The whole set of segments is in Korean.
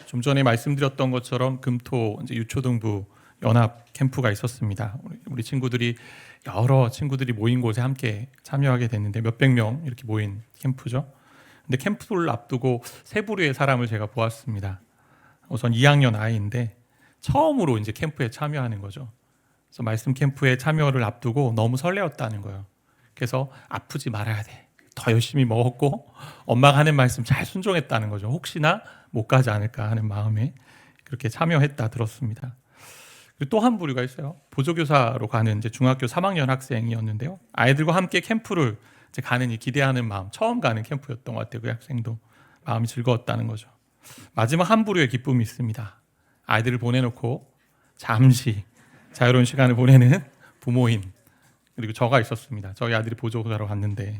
좀 전에 말씀드렸던 것처럼 금토 이제 유초등부 연합 캠프가 있었습니다. 우리 친구들이 여러 친구들이 모인 곳에 함께 참여하게 됐는데 몇백 명 이렇게 모인 캠프죠. 근데 캠프를 앞두고 세 부류의 사람을 제가 보았습니다. 우선 2학년 아이인데 처음으로 이제 캠프에 참여하는 거죠. 그래서 말씀 캠프에 참여를 앞두고 너무 설레었다는 거예요. 그래서 아프지 말아야 돼. 더 열심히 먹었고 엄마가 하는 말씀 잘 순종했다는 거죠. 혹시나 못 가지 않을까 하는 마음에 그렇게 참여했다 들었습니다. 그리고 또 한 부류가 있어요. 보조교사로 가는 이제 중학교 3학년 학생이었는데요. 아이들과 함께 캠프를 이제 가는 이 기대하는 마음, 처음 가는 캠프였던 것 같아요. 그 학생도 마음이 즐거웠다는 거죠. 마지막 한 부류의 기쁨이 있습니다. 아이들을 보내놓고 잠시 자유로운 시간을 보내는 부모님 그리고 저가 있었습니다. 저희 아들이 보조교사로 갔는데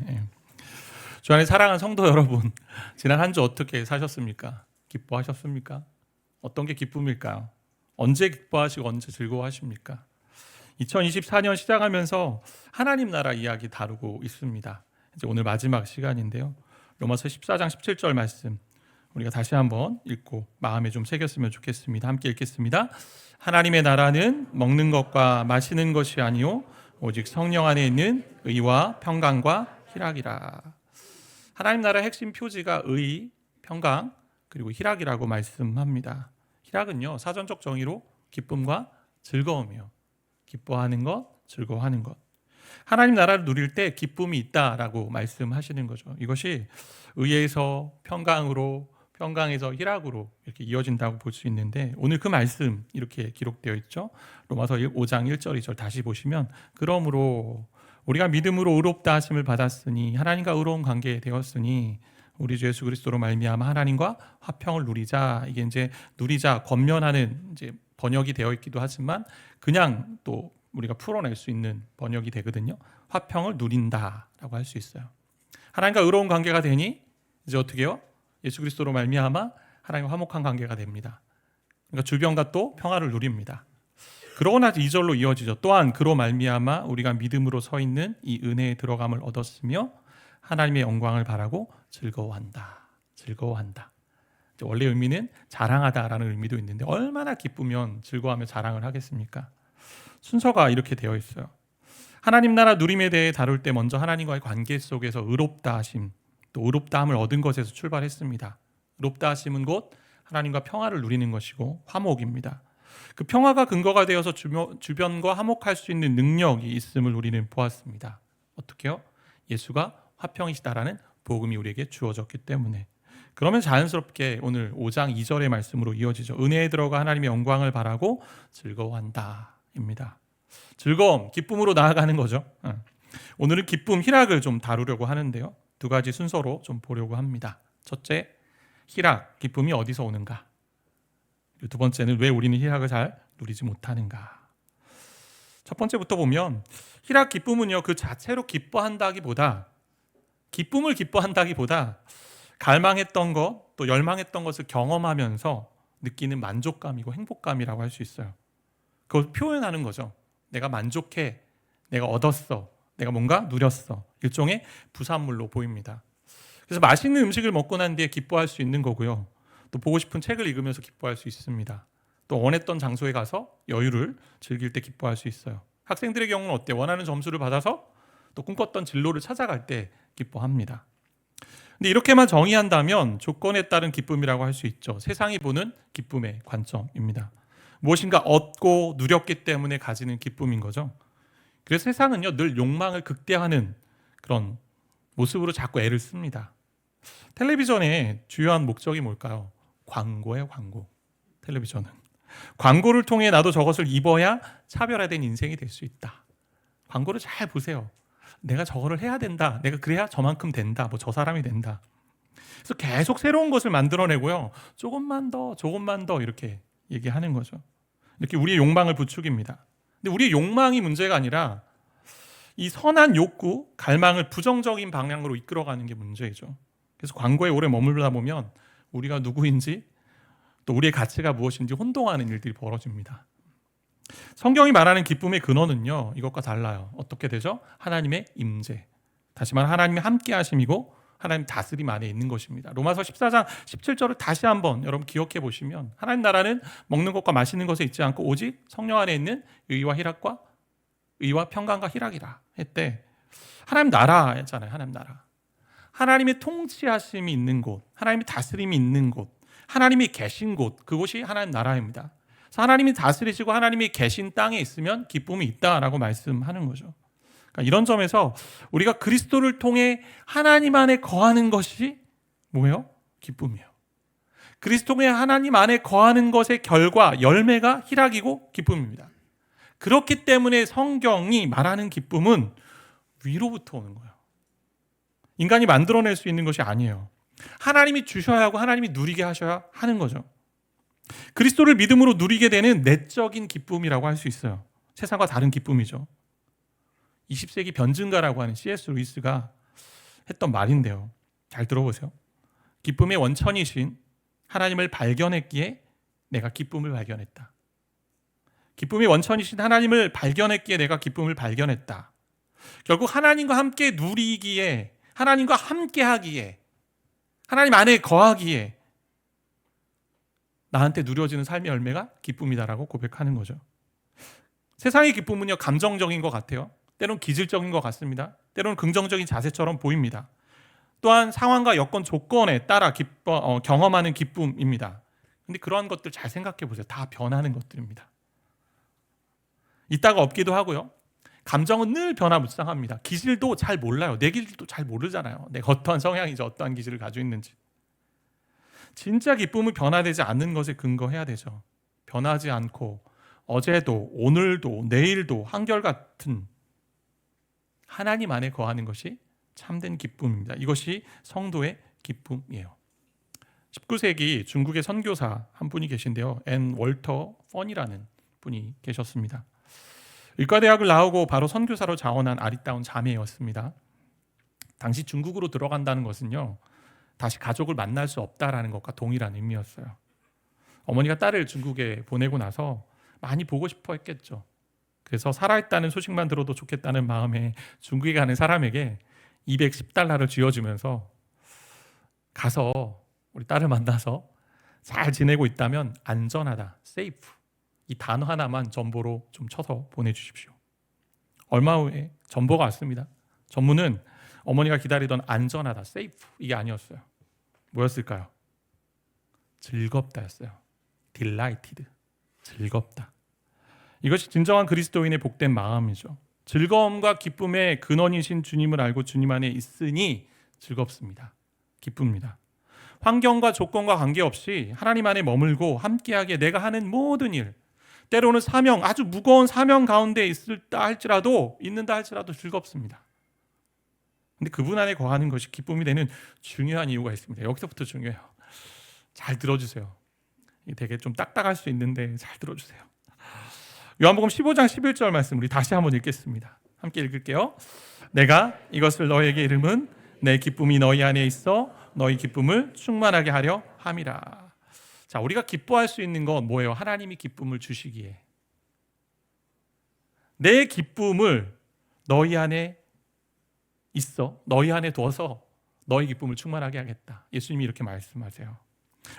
주 안에 사랑하는 성도 여러분, 지난 한 주 어떻게 사셨습니까? 기뻐하셨습니까? 어떤 게 기쁨일까요? 언제 기뻐하시고 언제 즐거워하십니까? 2024년 시작하면서 하나님 나라 이야기 다루고 있습니다. 이제 오늘 마지막 시간인데요. 로마서 14장 17절 말씀 우리가 다시 한번 읽고 마음에 좀 새겼으면 좋겠습니다. 함께 읽겠습니다. 하나님의 나라는 먹는 것과 마시는 것이 아니요 오직 성령 안에 있는 의와 평강과 희락이라. 하나님 나라의 핵심 표지가 의, 평강, 그리고 희락이라고 말씀합니다. 희락은요, 사전적 정의로 기쁨과 즐거움이요. 기뻐하는 것, 즐거워하는 것. 하나님 나라를 누릴 때 기쁨이 있다라고 말씀하시는 거죠. 이것이 의에서 평강으로, 평강에서 희락으로 이렇게 이어진다고 볼 수 있는데 오늘 그 말씀 이렇게 기록되어 있죠. 로마서 5장 1절 2절 다시 보시면 그러므로 우리가 믿음으로 의롭다 하심을 받았으니 하나님과 의로운 관계에 되었으니 우리 주 예수 그리스도로 말미암아 하나님과 화평을 누리자. 이게 이제 누리자 권면하는 이제 번역이 되어 있기도 하지만 그냥 또 우리가 풀어낼 수 있는 번역이 되거든요. 화평을 누린다라고 할 수 있어요. 하나님과 의로운 관계가 되니 이제 어떻게 해요? 예수 그리스도로 말미암아 하나님과 화목한 관계가 됩니다. 그러니까 주변과 또 평화를 누립니다. 그러고 나서 2절로 이어지죠. 또한 그로 말미암아 우리가 믿음으로 서 있는 이 은혜에 들어감을 얻었으며 하나님의 영광을 바라고 즐거워한다. 즐거워한다. 원래 의미는 자랑하다라는 의미도 있는데 얼마나 기쁘면 즐거워하며 자랑을 하겠습니까? 순서가 이렇게 되어 있어요. 하나님 나라 누림에 대해 다룰 때 먼저 하나님과의 관계 속에서 의롭다 하심, 또 의롭다함을 얻은 것에서 출발했습니다. 의롭다 하심은 곧 하나님과 평화를 누리는 것이고 화목입니다. 그 평화가 근거가 되어서 주변과 화목할 수 있는 능력이 있음을 우리는 보았습니다. 어떻게요? 예수가 화평이시다라는 복음이 우리에게 주어졌기 때문에. 그러면 자연스럽게 오늘 5장 2절의 말씀으로 이어지죠. 은혜에 들어가 하나님의 영광을 바라고 즐거워한다 입니다. 즐거움, 기쁨으로 나아가는 거죠. 오늘은 기쁨, 희락을 좀 다루려고 하는데요. 두 가지 순서로 좀 보려고 합니다. 첫째, 희락, 기쁨이 어디서 오는가? 두 번째는 왜 우리는 희락을 잘 누리지 못하는가? 첫 번째부터 보면 희락, 기쁨은요 그 자체로 기쁨을 기뻐한다기보다 갈망했던 것, 또 열망했던 것을 경험하면서 느끼는 만족감이고 행복감이라고 할 수 있어요. 그걸 표현하는 거죠. 내가 만족해, 내가 얻었어, 내가 뭔가 누렸어. 일종의 부산물로 보입니다. 그래서 맛있는 음식을 먹고 난 뒤에 기뻐할 수 있는 거고요. 또 보고 싶은 책을 읽으면서 기뻐할 수 있습니다. 또 원했던 장소에 가서 여유를 즐길 때 기뻐할 수 있어요. 학생들의 경우는 어때? 원하는 점수를 받아서 또 꿈꿨던 진로를 찾아갈 때 기뻐합니다. 근데 이렇게만 정의한다면 조건에 따른 기쁨이라고 할 수 있죠. 세상이 보는 기쁨의 관점입니다. 무엇인가 얻고 누렸기 때문에 가지는 기쁨인 거죠. 그래서 세상은요 늘 욕망을 극대화하는 그런 모습으로 자꾸 애를 씁니다. 텔레비전의 주요한 목적이 뭘까요? 광고예요, 광고. 텔레비전은 광고를 통해 나도 저것을 입어야 차별화된 인생이 될 수 있다. 광고를 잘 보세요. 내가 저거를 해야 된다. 내가 그래야 저만큼 된다. 뭐 저 사람이 된다. 그래서 계속 새로운 것을 만들어내고요. 조금만 더 이렇게 얘기하는 거죠. 이렇게 우리의 욕망을 부추깁니다. 근데 우리의 욕망이 문제가 아니라 이 선한 욕구, 갈망을 부정적인 방향으로 이끌어가는 게 문제이죠. 그래서 광고에 오래 머물다 보면 우리가 누구인지 또 우리의 가치가 무엇인지 혼동하는 일들이 벌어집니다. 성경이 말하는 기쁨의 근원은요 이것과 달라요. 어떻게 되죠? 하나님의 임재, 다시 말해 하나님의 함께 하심이고 하나님 다스림 안에 있는 것입니다. 로마서 14장 17절을 다시 한번 여러분 기억해 보시면 하나님 나라는 먹는 것과 마시는 것에 있지 않고 오직 성령 안에 있는 의와 평강과 희락이라 했대. 하나님 나라 했잖아요. 하나님 나라. 하나님의 통치하심이 있는 곳, 하나님의 다스림이 있는 곳, 하나님이 계신 곳, 그곳이 하나님 나라입니다. 그래서 하나님이 다스리시고 하나님이 계신 땅에 있으면 기쁨이 있다라고 말씀하는 거죠. 그러니까 이런 점에서 우리가 그리스도를 통해 하나님 안에 거하는 것이 뭐예요? 기쁨이에요. 그리스도에 하나님 안에 거하는 것의 결과, 열매가 희락이고 기쁨입니다. 그렇기 때문에 성경이 말하는 기쁨은 위로부터 오는 거예요. 인간이 만들어낼 수 있는 것이 아니에요. 하나님이 주셔야 하고 하나님이 누리게 하셔야 하는 거죠. 그리스도를 믿음으로 누리게 되는 내적인 기쁨이라고 할 수 있어요. 세상과 다른 기쁨이죠. 20세기 변증가라고 하는 C.S. 루이스가 했던 말인데요. 잘 들어보세요. 기쁨의 원천이신 하나님을 발견했기에 내가 기쁨을 발견했다. 기쁨의 원천이신 하나님을 발견했기에 내가 기쁨을 발견했다. 결국 하나님과 함께 누리기에, 하나님과 함께 하기에, 하나님 안에 거하기에 나한테 누려지는 삶의 열매가 기쁨이다라고 고백하는 거죠. 세상의 기쁨은요, 감정적인 것 같아요. 때로는 기질적인 것 같습니다. 때로는 긍정적인 자세처럼 보입니다. 또한 상황과 여건, 조건에 따라 경험하는 기쁨입니다. 근데 그러한 것들 잘 생각해 보세요. 다 변하는 것들입니다. 있다가 없기도 하고요. 감정은 늘 변화무쌍합니다. 기질도 잘 몰라요. 내 기질도 잘 모르잖아요. 내가 어떠한 성향이지, 어떠한 기질을 가지고 있는지. 진짜 기쁨은 변화되지 않는 것에 근거해야 되죠. 변하지 않고 어제도 오늘도 내일도 한결같은 하나님 안에 거하는 것이 참된 기쁨입니다. 이것이 성도의 기쁨이에요. 19세기 중국의 선교사 한 분이 계신데요. 앤 월터 펀이라는 분이 계셨습니다. 의과대학을 나오고 바로 선교사로 자원한 아리따운 자매였습니다. 당시 중국으로 들어간다는 것은요, 다시 가족을 만날 수 없다라는 것과 동일한 의미였어요. 어머니가 딸을 중국에 보내고 나서 많이 보고 싶어 했겠죠. 그래서 살아있다는 소식만 들어도 좋겠다는 마음에 중국에 가는 사람에게 210달러를 쥐어주면서 가서 우리 딸을 만나서 잘 지내고 있다면 안전하다, 세이프, 이 단어 하나만 전보로 좀 쳐서 보내주십시오. 얼마 후에 전보가 왔습니다. 전문은 어머니가 기다리던 안전하다, 세이프, 이게 아니었어요. 뭐였을까요? 즐겁다였어요. delighted, 즐겁다. 이것이 진정한 그리스도인의 복된 마음이죠. 즐거움과 기쁨의 근원이신 주님을 알고 주님 안에 있으니 즐겁습니다. 기쁩니다. 환경과 조건과 관계없이 하나님 안에 머물고 함께하게 내가 하는 모든 일, 때로는 사명, 아주 무거운 사명 가운데 있는다 할지라도 즐겁습니다. 근데 그분 안에 거하는 것이 기쁨이 되는 중요한 이유가 있습니다. 여기서부터 중요해요. 잘 들어주세요. 되게 좀 딱딱할 수 있는데 잘 들어주세요. 요한복음 15장 11절 말씀 우리 다시 한번 읽겠습니다. 함께 읽을게요. 내가 이것을 너에게 이름은 내 기쁨이 너희 안에 있어 너희 기쁨을 충만하게 하려 함이라. 자, 우리가 기뻐할 수 있는 건 뭐예요? 하나님이 기쁨을 주시기에. 내 기쁨을 너희 안에 있어, 너희 안에 둬서 너희 기쁨을 충만하게 하겠다. 예수님이 이렇게 말씀하세요.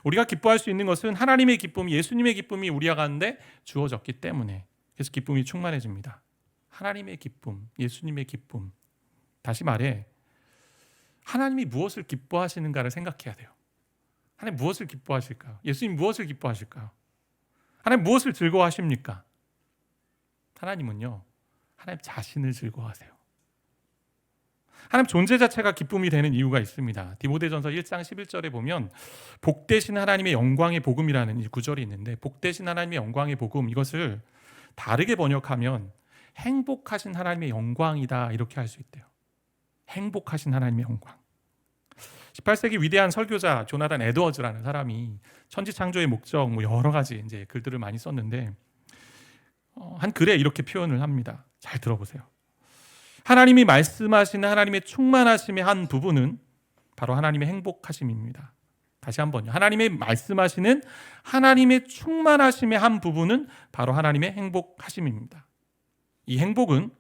우리가 기뻐할 수 있는 것은 하나님의 기쁨, 예수님의 기쁨이 우리 가운데 주어졌기 때문에, 그래서 기쁨이 충만해집니다. 하나님의 기쁨, 예수님의 기쁨. 다시 말해, 하나님이 무엇을 기뻐하시는가를 생각해야 돼요. 하나님 무엇을 기뻐하실까요? 예수님 무엇을 기뻐하실까요? 하나님 무엇을 즐거워하십니까? 하나님은요, 하나님 자신을 즐거워하세요. 하나님 존재 자체가 기쁨이 되는 이유가 있습니다. 디모데전서 1장 11절에 보면 복되신 하나님의 영광의 복음이라는 구절이 있는데, 복되신 하나님의 영광의 복음, 이것을 다르게 번역하면 행복하신 하나님의 영광이다, 이렇게 할 수 있대요. 행복하신 하나님의 영광. 18세기 위대한 설교자 조나단 에드워즈라는 사람이 천지창조의 목적, 여러 가지 이제 글들을 많이 썼는데, 한 글에 이렇게 표현을 합니다. 잘 들어보세요. 하나님이 말씀하시는 하나님의 충만하심의 한 부분은 바로 하나님의 행복하심입니다. 다시 한번요. 하나님의 말씀하시는 하나님의 충만하심의 한 부분은 바로 하나님의 행복하심입니다. 이 행복은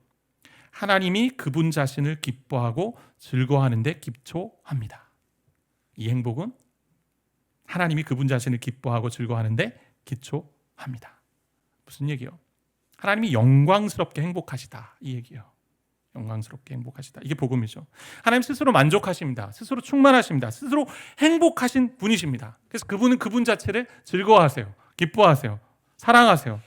하나님이 그분 자신을 기뻐하고 즐거워하는 데 기초합니다. 이 행복은 하나님이 그분 자신을 기뻐하고 즐거워하는 데 기초합니다. 무슨 얘기요? 하나님이 영광스럽게 행복하시다, 이 얘기요. 영광스럽게 행복하시다. 이게 복음이죠. 하나님 스스로 만족하십니다. 스스로 충만하십니다. 스스로 행복하신 분이십니다. 그래서 그분은 그분 자체를 즐거워하세요. 기뻐하세요. 사랑하세요.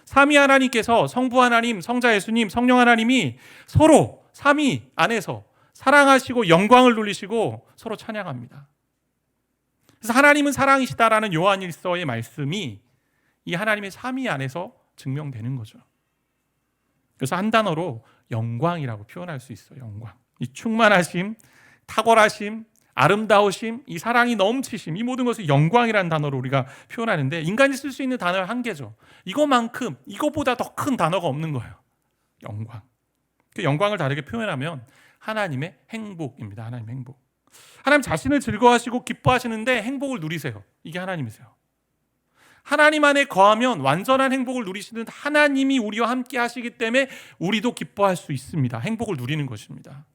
삼위 하나님께서 성부 하나님, 성자 예수님, 성령 하나님이 서로 삼위 안에서 사랑하시고 영광을 누리시고 서로 찬양합니다. 그래서 하나님은 사랑이시다라는 요한일서의 말씀이 이 하나님의 삼위 안에서 증명되는 거죠. 그래서 한 단어로 영광이라고 표현할 수 있어요. 영광. 이 충만하심, 탁월하심, 아름다우심, 이 사랑이 넘치심, 이 모든 것을 영광이라는 단어로 우리가 표현하는데, 인간이 쓸 수 있는 단어의 한계죠. 이거만큼, 이거보다 더 큰 단어가 없는 거예요. 영광. 그 영광을 다르게 표현하면 하나님의 행복입니다. 하나님의 행복. 하나님 자신을 즐거워하시고 기뻐하시는데 행복을 누리세요. 이게 하나님이세요. 하나님 안에 거하면 완전한 행복을 누리시는 하나님이 우리와 함께 하시기 때문에 우리도 기뻐할 수 있습니다. 행복을 누리는 것입니다.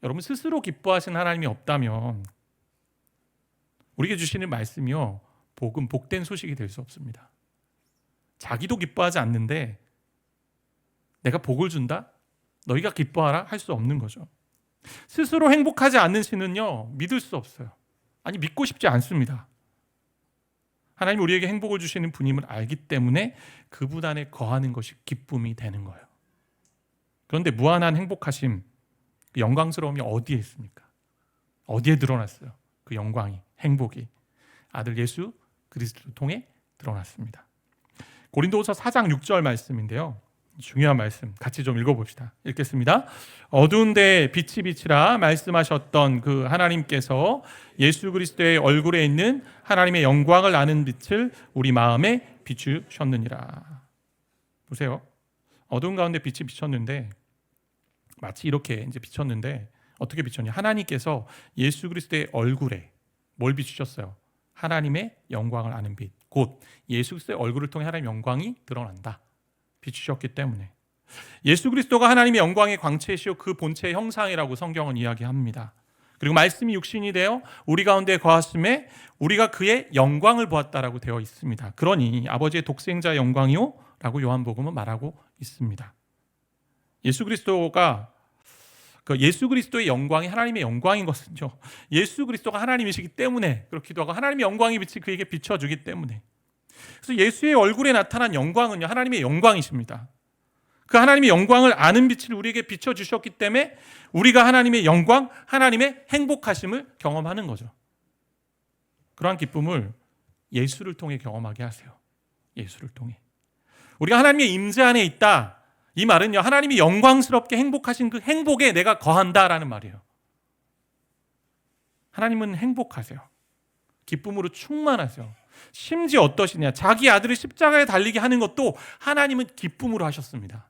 여러분, 스스로 기뻐하시는 하나님이 없다면 우리에게 주시는 말씀이요, 복음, 복된 소식이 될 수 없습니다. 자기도 기뻐하지 않는데 내가 복을 준다? 너희가 기뻐하라? 할 수 없는 거죠. 스스로 행복하지 않는 신은요, 믿을 수 없어요. 아니, 믿고 싶지 않습니다. 하나님 우리에게 행복을 주시는 분임을 알기 때문에 그분 안에 거하는 것이 기쁨이 되는 거예요. 그런데 무한한 행복하심, 그 영광스러움이 어디에 있습니까? 어디에 드러났어요? 그 영광이, 행복이 아들 예수 그리스도를 통해 드러났습니다. 고린도후서 4장 6절 말씀인데요, 중요한 말씀 같이 좀 읽어봅시다. 읽겠습니다. 어두운 데에 빛이 비치라 말씀하셨던 그 하나님께서 예수 그리스도의 얼굴에 있는 하나님의 영광을 아는 빛을 우리 마음에 비추셨느니라. 보세요. 어두운 가운데 빛이 비쳤는데, 마치 이렇게 이제 비쳤는데 어떻게 비쳤냐? 하나님께서 예수 그리스도의 얼굴에 뭘 비추셨어요? 하나님의 영광을 아는 빛, 곧 예수 그리스도의 얼굴을 통해 하나님의 영광이 드러난다. 비추셨기 때문에. 예수 그리스도가 하나님의 영광의 광채이시오 그 본체의 형상이라고 성경은 이야기합니다. 그리고 말씀이 육신이 되어 우리 가운데 거하심에 우리가 그의 영광을 보았다라고 되어 있습니다. 그러니 아버지의 독생자의 영광이요 라고 요한복음은 말하고 있습니다. 예수 그리스도의 영광이 하나님의 영광인 것은요, 예수 그리스도가 하나님이시기 때문에 그렇기도 하고 하나님의 영광의 빛이 그에게 비춰주기 때문에. 그래서 예수의 얼굴에 나타난 영광은요, 하나님의 영광이십니다. 그 하나님의 영광을 아는 빛을 우리에게 비춰주셨기 때문에 우리가 하나님의 영광, 하나님의 행복하심을 경험하는 거죠. 그러한 기쁨을 예수를 통해 경험하게 하세요. 예수를 통해. 우리가 하나님의 임재 안에 있다, 이 말은요, 하나님이 영광스럽게 행복하신 그 행복에 내가 거한다라는 말이에요. 하나님은 행복하세요. 기쁨으로 충만하세요. 심지어 어떠시냐? 자기 아들을 십자가에 달리게 하는 것도 하나님은 기쁨으로 하셨습니다.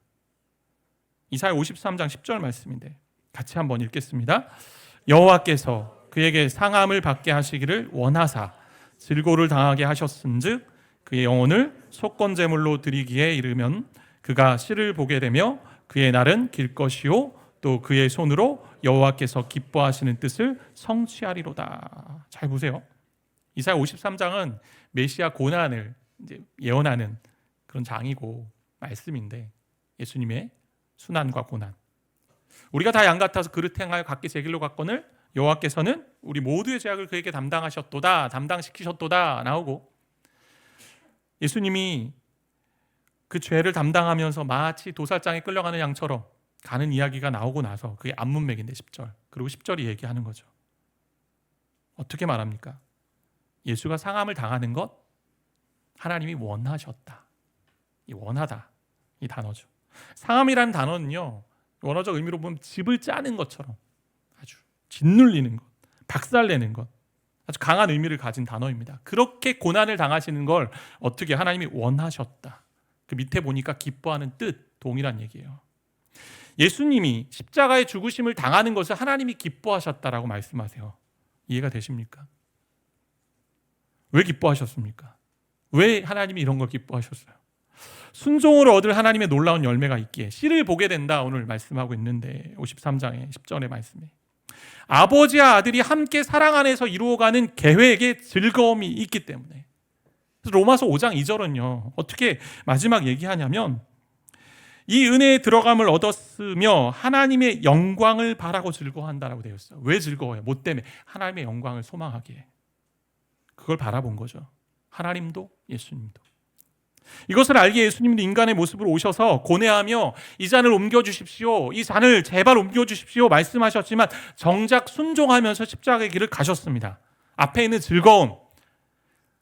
이사야 53장 10절 말씀인데 같이 한번 읽겠습니다. 여호와께서 그에게 상함을 받게 하시기를 원하사 질고를 당하게 하셨은즉 그의 영혼을 속건제물로 드리기에 이르면 그가 씨를 보게 되며 그의 날은 길 것이요 또 그의 손으로 여호와께서 기뻐하시는 뜻을 성취하리로다. 잘 보세요. 이사야 53장은 메시아 고난을 이제 예언하는 그런 장이고 말씀인데, 예수님의 순환과 고난. 우리가 다 양 같아서 그릇 행하여 각기 제 길로 갔거늘 여호와께서는 우리 모두의 죄악을 그에게 담당하셨도다, 담당시키셨도다 나오고, 예수님이 그 죄를 담당하면서 마치 도살장에 끌려가는 양처럼 가는 이야기가 나오고 나서 그게 앞문맥인데 10절, 그리고 10절이 얘기하는 거죠. 어떻게 말합니까? 예수가 상함을 당하는 것 하나님이 원하셨다. 이 원하다, 이 단어죠. 상함이라는 단어는요, 원어적 의미로 보면 집을 짜는 것처럼 아주 짓눌리는 것, 박살내는 것, 아주 강한 의미를 가진 단어입니다. 그렇게 고난을 당하시는 걸 어떻게 하나님이 원하셨다. 그 밑에 보니까 기뻐하는 뜻, 동일한 얘기예요. 예수님이 십자가의 죽으심을 당하는 것을 하나님이 기뻐하셨다라고 말씀하세요. 이해가 되십니까? 왜 기뻐하셨습니까? 왜 하나님이 이런 걸 기뻐하셨어요? 순종으로 얻을 하나님의 놀라운 열매가 있기에 씨를 보게 된다 오늘 말씀하고 있는데 53장의 10절의 말씀에 아버지와 아들이 함께 사랑 안에서 이루어가는 계획의 즐거움이 있기 때문에 그래서 로마서 5장 2절은요 어떻게 마지막 얘기하냐면 이 은혜에 들어감을 얻었으며 하나님의 영광을 바라고 즐거워한다라고 되어 있어요. 왜 즐거워요? 뭐 때문에? 하나님의 영광을 소망하기에. 그걸 바라본 거죠. 하나님도 예수님도. 이것을 알기에 예수님도 인간의 모습으로 오셔서 고뇌하며 이 잔을 옮겨주십시오, 이 잔을 제발 옮겨주십시오 말씀하셨지만 정작 순종하면서 십자가의 길을 가셨습니다. 앞에 있는 즐거움,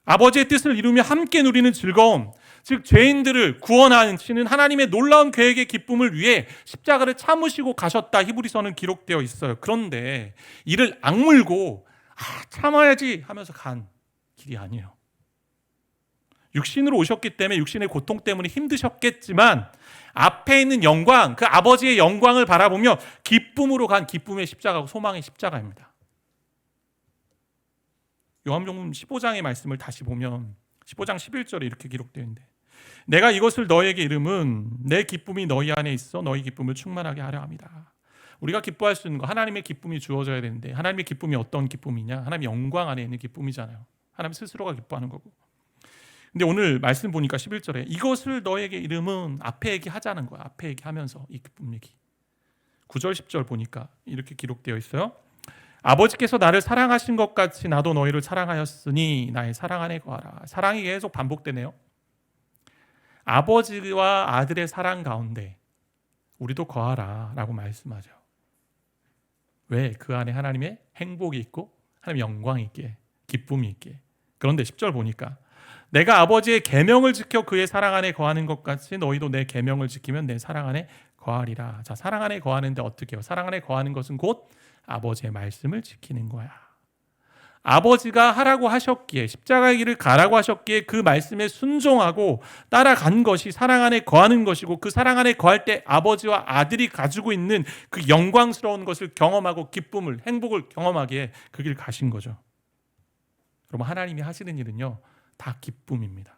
아버지의 뜻을 이루며 함께 누리는 즐거움, 즉 죄인들을 구원하시는 하나님의 놀라운 계획의 기쁨을 위해 십자가를 참으시고 가셨다 히브리서는 기록되어 있어요. 그런데 이를 악물고 참아야지 하면서 간 길이 아니에요. 육신으로 오셨기 때문에 육신의 고통 때문에 힘드셨겠지만 앞에 있는 영광, 그 아버지의 영광을 바라보며 기쁨으로 간 기쁨의 십자가고 소망의 십자가입니다. 요한복음 15장의 말씀을 다시 보면 15장 11절에 이렇게 기록되어 있는데 내가 이것을 너희에게 이름은 내 기쁨이 너희 안에 있어 너희 기쁨을 충만하게 하려 합니다. 우리가 기뻐할 수 있는 거 하나님의 기쁨이 주어져야 되는데 하나님의 기쁨이 어떤 기쁨이냐? 하나님의 영광 안에 있는 기쁨이잖아요. 하나님 스스로가 기뻐하는 거고. 근데 오늘 말씀 보니까 11절에 이것을 너에게 이름은 앞에 얘기하자는 거야. 앞에 얘기하면서 이 기쁨 얘기. 9절 10절 보니까 이렇게 기록되어 있어요. 아버지께서 나를 사랑하신 것 같이 나도 너희를 사랑하였으니 나의 사랑 안에 거하라. 사랑이 계속 반복되네요. 아버지와 아들의 사랑 가운데 우리도 거하라 라고 말씀하죠. 왜? 그 안에 하나님의 행복이 있고 하나님의 영광이 있기에 기쁨이 있기에. 그런데 10절 보니까 내가 아버지의 계명을 지켜 그의 사랑 안에 거하는 것 같이 너희도 내 계명을 지키면 내 사랑 안에 거하리라. 자, 사랑 안에 거하는데 어떻게 해요? 사랑 안에 거하는 것은 곧 아버지의 말씀을 지키는 거야. 아버지가 하라고 하셨기에 십자가의 길을 가라고 하셨기에 그 말씀에 순종하고 따라간 것이 사랑 안에 거하는 것이고 그 사랑 안에 거할 때 아버지와 아들이 가지고 있는 그 영광스러운 것을 경험하고 기쁨을, 행복을 경험하기에 그 길 가신 거죠. 여러분 하나님이 하시는 일은요 다 기쁨입니다.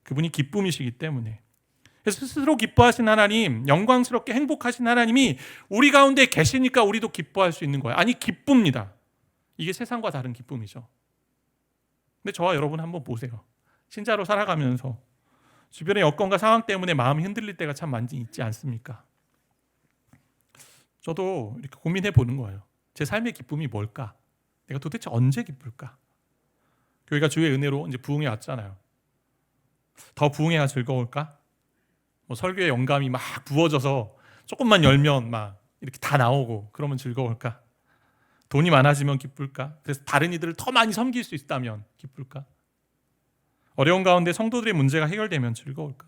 그분이 기쁨이시기 때문에 그래서 스스로 기뻐하신 하나님, 영광스럽게 행복하신 하나님이 우리 가운데 계시니까 우리도 기뻐할 수 있는 거예요. 아니 기쁩니다. 이게 세상과 다른 기쁨이죠. 근데 저와 여러분 한번 보세요. 신자로 살아가면서 주변의 여건과 상황 때문에 마음이 흔들릴 때가 참 많이 있지 않습니까? 저도 이렇게 고민해 보는 거예요. 제 삶의 기쁨이 뭘까? 내가 도대체 언제 기쁠까? 교회가 주의 은혜로 이제 부흥해 왔잖아요. 더 부흥해야 즐거울까? 뭐 설교의 영감이 막 부어져서 조금만 열면 막 이렇게 다 나오고 그러면 즐거울까? 돈이 많아지면 기쁠까? 그래서 다른 이들을 더 많이 섬길 수 있다면 기쁠까? 어려운 가운데 성도들의 문제가 해결되면 즐거울까?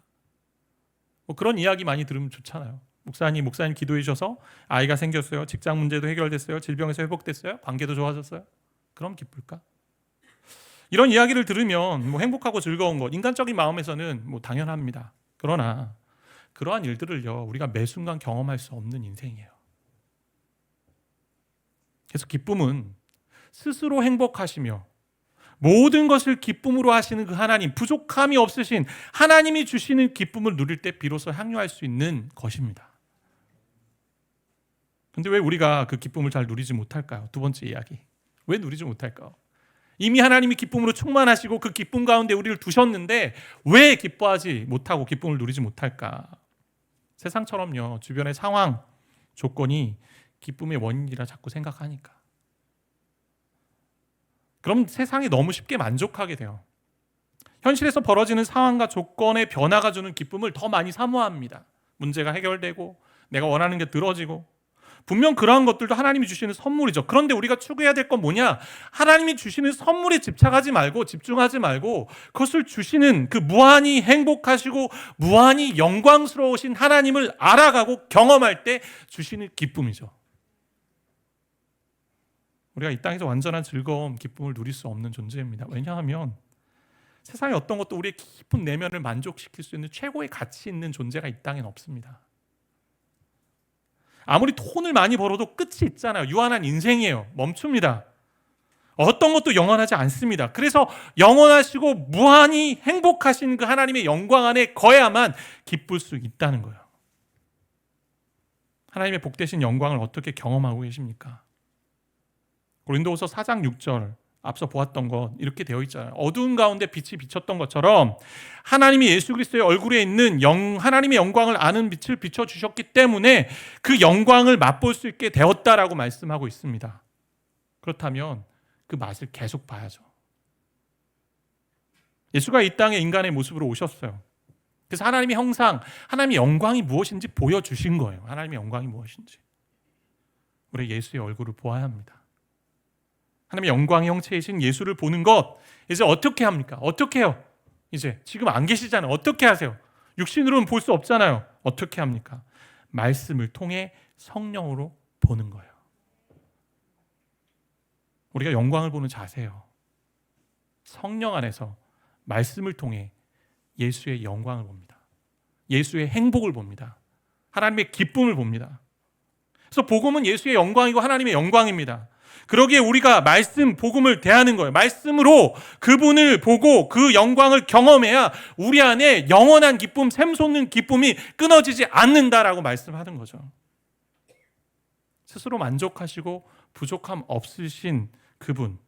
뭐 그런 이야기 많이 들으면 좋잖아요. 목사님 기도해 주셔서 아이가 생겼어요. 직장 문제도 해결됐어요. 질병에서 회복됐어요. 관계도 좋아졌어요. 그럼 기쁠까? 이런 이야기를 들으면 뭐 행복하고 즐거운 것, 인간적인 마음에서는 뭐 당연합니다. 그러나 그러한 일들을요 우리가 매 순간 경험할 수 없는 인생이에요. 그래서 기쁨은 스스로 행복하시며 모든 것을 기쁨으로 하시는 그 하나님, 부족함이 없으신 하나님이 주시는 기쁨을 누릴 때 비로소 향유할 수 있는 것입니다. 그런데 왜 우리가 그 기쁨을 잘 누리지 못할까요? 두 번째 이야기. 왜 누리지 못할까요? 이미 하나님이 기쁨으로 충만하시고 그 기쁨 가운데 우리를 두셨는데 왜 기뻐하지 못하고 기쁨을 누리지 못할까? 세상처럼요 주변의 상황, 조건이 기쁨의 원인이라 자꾸 생각하니까. 그럼 세상이 너무 쉽게 만족하게 돼요. 현실에서 벌어지는 상황과 조건의 변화가 주는 기쁨을 더 많이 사모합니다. 문제가 해결되고 내가 원하는 게 들어지고 분명 그러한 것들도 하나님이 주시는 선물이죠. 그런데 우리가 추구해야 될 건 뭐냐? 하나님이 주시는 선물에 집착하지 말고 집중하지 말고 그것을 주시는 그 무한히 행복하시고 무한히 영광스러우신 하나님을 알아가고 경험할 때 주시는 기쁨이죠. 우리가 이 땅에서 완전한 즐거움, 기쁨을 누릴 수 없는 존재입니다. 왜냐하면 세상의 어떤 것도 우리의 깊은 내면을 만족시킬 수 있는 최고의 가치 있는 존재가 이 땅엔 없습니다. 아무리 돈을 많이 벌어도 끝이 있잖아요. 유한한 인생이에요. 멈춥니다. 어떤 것도 영원하지 않습니다. 그래서 영원하시고 무한히 행복하신 그 하나님의 영광 안에 거해야만 기쁠 수 있다는 거예요. 하나님의 복되신 영광을 어떻게 경험하고 계십니까? 고린도후서 4장 6절 앞서 보았던 것 이렇게 되어 있잖아요. 어두운 가운데 빛이 비쳤던 것처럼 하나님이 예수 그리스도의 얼굴에 있는 하나님의 영광을 아는 빛을 비춰주셨기 때문에 그 영광을 맛볼 수 있게 되었다라고 말씀하고 있습니다. 그렇다면 그 맛을 계속 봐야죠. 예수가 이 땅에 인간의 모습으로 오셨어요. 그래서 하나님의 형상, 하나님의 영광이 무엇인지 보여주신 거예요. 하나님의 영광이 무엇인지. 우리 예수의 얼굴을 보아야 합니다. 하나님의 영광의 형체이신 예수를 보는 것, 이제 어떻게 합니까? 어떻게 해요? 이제 지금 안 계시잖아요. 어떻게 하세요? 육신으로는 볼 수 없잖아요. 어떻게 합니까? 말씀을 통해 성령으로 보는 거예요. 우리가 영광을 보는 자세요. 성령 안에서 말씀을 통해 예수의 영광을 봅니다. 예수의 행복을 봅니다. 하나님의 기쁨을 봅니다. 그래서 복음은 예수의 영광이고 하나님의 영광입니다. 그러기에 우리가 말씀, 복음을 대하는 거예요. 말씀으로 그분을 보고 그 영광을 경험해야 우리 안에 영원한 기쁨, 샘솟는 기쁨이 끊어지지 않는다라고 말씀하는 거죠. 스스로 만족하시고 부족함 없으신 그분,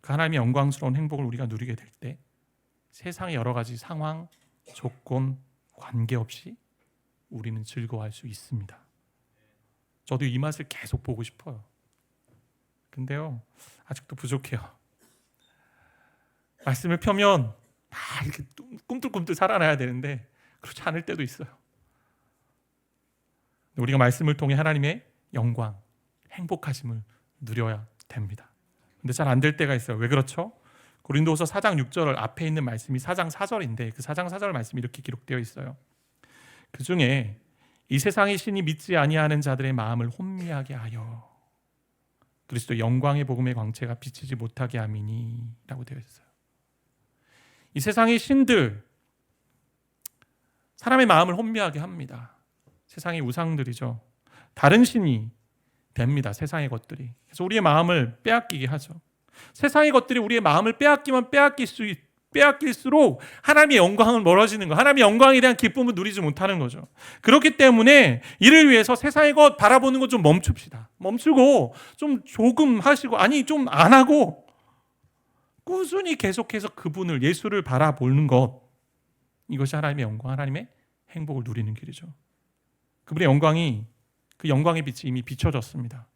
그 하나님의 영광스러운 행복을 우리가 누리게 될 때 세상의 여러 가지 상황, 조건, 관계없이 우리는 즐거워할 수 있습니다. 저도 이 맛을 계속 보고 싶어요. 근데요, 아직도 부족해요. 말씀을 펴면 막 이렇게 꿈틀꿈틀 살아나야 되는데 그렇지 않을 때도 있어요. 우리가 말씀을 통해 하나님의 영광, 행복하심을 누려야 됩니다. 근데 잘 안 될 때가 있어요. 왜 그렇죠? 고린도후서 4장 6절 앞에 있는 말씀이 4장 4절인데 그 4장 4절 말씀이 이렇게 기록되어 있어요. 그 중에 이 세상의 신이 믿지 아니하는 자들의 마음을 혼미하게 하여 그리스도 영광의 복음의 광채가 비치지 못하게 함이니 라고 되어 있어요. 이 세상의 신들, 사람의 마음을 혼미하게 합니다. 세상의 우상들이죠. 다른 신이 됩니다. 세상의 것들이. 그래서 우리의 마음을 빼앗기게 하죠. 세상의 것들이 우리의 마음을 빼앗기면 빼앗길수록 하나님의 영광은 멀어지는 거, 하나님의 영광에 대한 기쁨을 누리지 못하는 거죠. 그렇기 때문에 이를 위해서 세상의 것 바라보는 것 좀 멈춥시다. 멈추고 좀 조금 하시고, 아니 좀 안 하고 꾸준히 계속해서 그분을, 예수를 바라보는 것, 이것이 하나님의 영광, 하나님의 행복을 누리는 길이죠. 그분의 영광이, 그 영광의 빛이 이미 비춰졌습니다.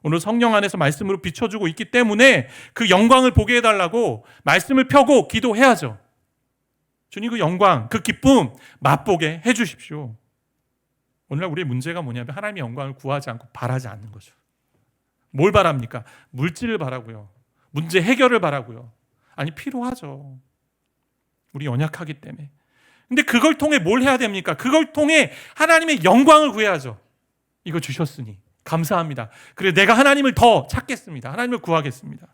오늘 성령 안에서 말씀으로 비춰주고 있기 때문에 그 영광을 보게 해달라고 말씀을 펴고 기도해야죠. 주님, 그 영광, 그 기쁨 맛보게 해주십시오. 오늘날 우리의 문제가 뭐냐면 하나님의 영광을 구하지 않고 바라지 않는 거죠. 뭘 바랍니까? 물질을 바라고요. 문제 해결을 바라고요. 아니, 필요하죠. 우리 연약하기 때문에. 근데 그걸 통해 뭘 해야 됩니까? 그걸 통해 하나님의 영광을 구해야죠. 이거 주셨으니 감사합니다. 그래, 내가 하나님을 더 찾겠습니다. 하나님을 구하겠습니다.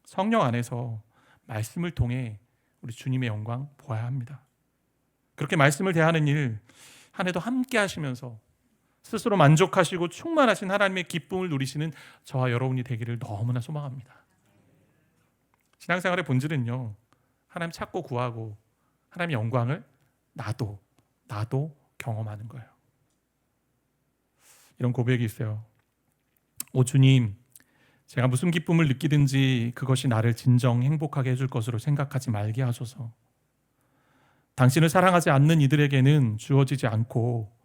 성령 안에서 말씀을 통해 우리 주님의 영광 보아야 합니다. 그렇게 말씀을 대하는 일 한 해도 함께 하시면서 스스로 만족하시고 충만하신 하나님의 기쁨을 누리시는 저와 여러분이 되기를 너무나 소망합니다. 신앙생활의 본질은요, 하나님 찾고 구하고 하나님의 영광을 나도 경험하는 거예요. 이런 고백이 있어요. 오 주님, 제가 무슨 기쁨을 느끼든지 그것이 나를 진정 행복하게 해줄 것으로 생각하지 말게 하소서. 당신을 사랑하지 않는 이들에게는 주어지지 않고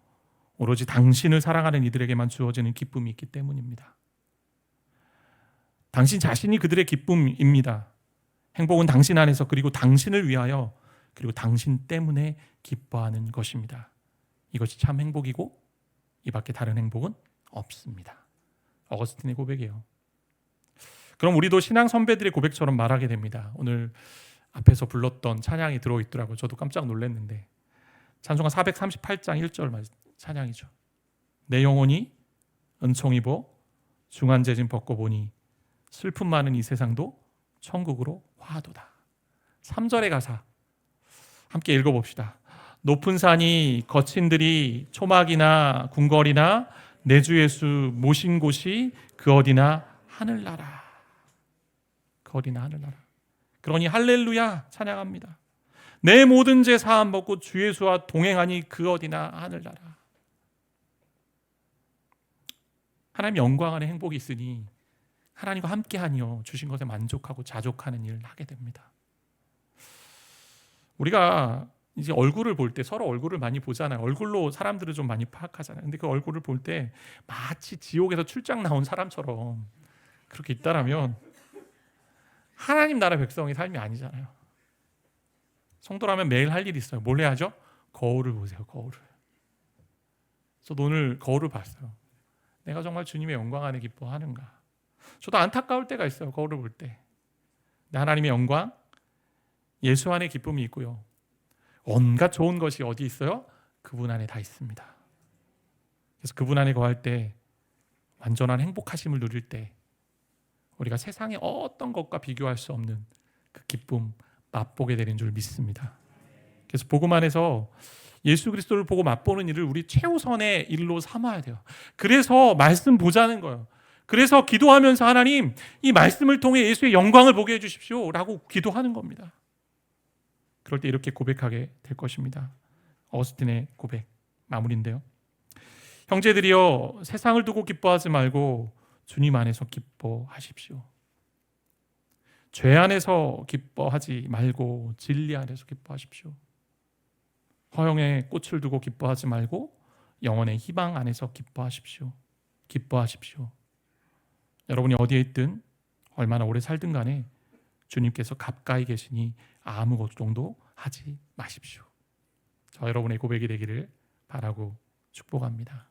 오로지 당신을 사랑하는 이들에게만 주어지는 기쁨이 있기 때문입니다. 당신 자신이 그들의 기쁨입니다. 행복은 당신 안에서, 그리고 당신을 위하여, 그리고 당신 때문에 기뻐하는 것입니다. 이것이 참 행복이고 이 밖에 다른 행복은 없습니다. 어거스틴의 고백이에요. 그럼 우리도 신앙 선배들의 고백처럼 말하게 됩니다. 오늘 앞에서 불렀던 찬양이 들어있더라고요. 저도 깜짝 놀랐는데 찬송가 438장 1절 찬양이죠. 내 영혼이 은총 입어 중한재진 벗고 보니 슬픔 많은 이 세상도 천국으로 화도다. 3절의 가사 함께 읽어봅시다. 높은 산이 거친 들이 초막이나 궁궐이나 내 주 예수 모신 곳이 그 어디나 하늘나라. 그 어디나 하늘나라. 그러니 할렐루야 찬양합니다. 내 모든 죄 사함 받고 주 예수와 동행하니 그 어디나 하늘나라. 하나님 영광 안에 행복이 있으니 하나님과 함께하니요 주신 것에 만족하고 자족하는 일을 하게 됩니다. 우리가 이제 얼굴을 볼 때 서로 얼굴을 많이 보잖아요. 얼굴로 사람들을 좀 많이 파악하잖아요. 근데 그 얼굴을 볼 때 마치 지옥에서 출장 나온 사람처럼 그렇게 있다라면 하나님 나라 백성의 삶이 아니잖아요. 성도라면 매일 할 일이 있어요. 뭘 해야죠? 거울을 보세요. 거울을. 저도 오늘 거울을 봤어요. 내가 정말 주님의 영광 안에 기뻐하는가. 저도 안타까울 때가 있어요. 거울을 볼 때. 하나님의 영광, 예수 안에 기쁨이 있고요. 온갖 좋은 것이 어디 있어요? 그분 안에 다 있습니다. 그래서 그분 안에 거할 때 완전한 행복하심을 누릴 때 우리가 세상의 어떤 것과 비교할 수 없는 그 기쁨 맛보게 되는 줄 믿습니다. 그래서 복음 안에서 예수 그리스도를 보고 맛보는 일을 우리 최우선의 일로 삼아야 돼요. 그래서 말씀 보자는 거예요. 그래서 기도하면서 하나님 이 말씀을 통해 예수의 영광을 보게 해주십시오 라고 기도하는 겁니다. 그럴 때 이렇게 고백하게 될 것입니다. 어스틴의 고백 마무리인데요. 형제들이여 세상을 두고 기뻐하지 말고 주님 안에서 기뻐하십시오. 죄 안에서 기뻐하지 말고 진리 안에서 기뻐하십시오. 허영의 꽃을 두고 기뻐하지 말고 영원의 희망 안에서 기뻐하십시오. 기뻐하십시오. 여러분이 어디에 있든 얼마나 오래 살든 간에 주님께서 가까이 계시니 아무 걱정도 하지 마십시오. 저 여러분의 고백이 되기를 바라고 축복합니다.